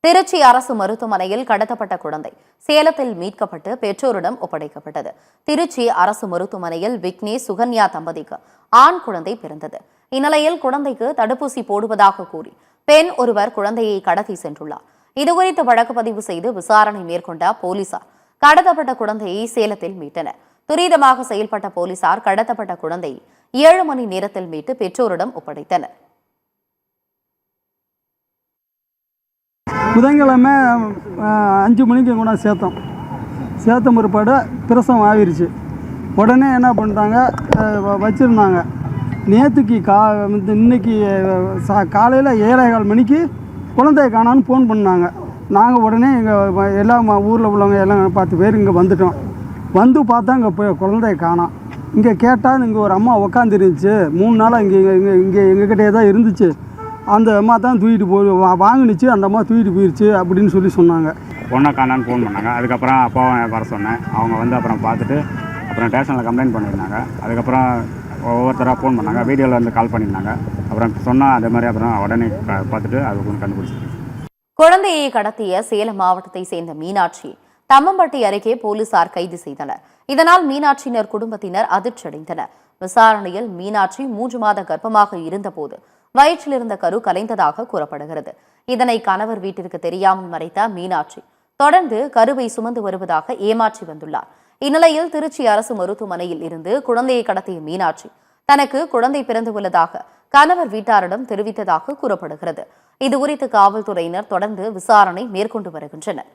திருச்சி அரசு மருத்துவமனையில் கடத்தப்பட்ட குழந்தை சேலத்தில் மீட்கப்பட்டு பெற்றோரிடம் ஒப்படைக்கப்பட்டது. திருச்சி அரசு மருத்துவமனையில் விக்னேஷ் சுகன்யா தம்பதிக்கு ஆண் குழந்தை பிறந்தது. இந்நிலையில் குழந்தைக்கு தடுப்பூசி போடுவதாக கூறி பெண் ஒருவர் குழந்தையை கடத்தி சென்றுள்ளார். இதுகுறித்து வழக்கு பதிவு செய்து விசாரணை மேற்கொண்ட போலீசார் கடத்தப்பட்ட குழந்தையை சேலத்தில் மீட்டனர். துரிதமாக செயல்பட்ட போலீசார் கடத்தப்பட்ட குழந்தையை 7 மணி நேரத்தில் மீட்டு பெற்றோரிடம் ஒப்படைத்தனர். புதன்கிழமை 5 மணிக்கு கூட சேர்த்த முற்பாடு பிரசவம் ஆகிருச்சு. உடனே என்ன பண்ணிட்டாங்க, வச்சுருந்தாங்க. நேற்றுக்கு இன்னைக்கு காலையில் 7:15 மணிக்கு குழந்தைய காணான்னு ஃபோன் பண்ணாங்க. நாங்கள் உடனே எங்கள் எல்லாம் ஊரில் உள்ளவங்க எல்லாம் 10 பேர் இங்கே வந்துட்டோம். வந்து பார்த்தா இங்கே குழந்தைய காணோம். இங்கே கேட்டால் இங்கே ஒரு அம்மா உக்காந்துருந்துச்சு. 3 நாளாக இங்கே எங்ககிட்டே தான் இருந்துச்சு. அந்த அம்மா தான் தூக்கிட்டு வாங்கினுச்சு, அந்த அம்மா தூக்கிட்டு போயிடுச்சு அப்படின்னு சொன்னாங்க. பொண்ணை காணான்னு ஃபோன் பண்ணாங்க. அதுக்கப்புறம் அப்பாவை வர சொன்னேன். அவங்க வந்து அப்புறம் பார்த்துட்டு அப்புறம் ஸ்டேஷனில் கம்ப்ளைண்ட் பண்ணியிருந்தாங்க. அதுக்கப்புறம் ஒவ்வொருத்தராக ஃபோன் பண்ணாங்க, வீடியோவில் வந்து கால் பண்ணியிருந்தாங்க. அப்புறம் சொன்னால் அதே மாதிரி அப்புறம் உடனே பார்த்துட்டு அது கொஞ்சம் கண்டுபிடிச்சிருக்கு. குழந்தையை கடத்திய சேலம் மாவட்டத்தை சேர்ந்த மீனாட்சி தம்மம்பட்டி அருகே போலீசார் கைது செய்தனர். இதனால் மீனாட்சியினர் குடும்பத்தினர் அதிர்ச்சி அடைந்தனர். விசாரணையில் மீனாட்சி 3 மாத கர்ப்பமாக இருந்தபோது வயிற்றில் இருந்த கரு கலைந்ததாக கூறப்படுகிறது. இதனை கணவர் வீட்டிற்கு தெரியாமல் மறைத்த மீனாட்சி தொடர்ந்து கருவை சுமந்து வருவதாக ஏமாற்றி வந்துள்ளார். இந்நிலையில் திருச்சி அரசு மருத்துவமனையில் இருந்து குழந்தையை கடத்திய மீனாட்சி தனக்கு குழந்தை பிறந்து உள்ளதாக கணவர் வீட்டாரிடம் தெரிவித்ததாக கூறப்படுகிறது. இதுகுறித்து காவல்துறையினர் தொடர்ந்து விசாரணை மேற்கொண்டு வருகின்றனர்.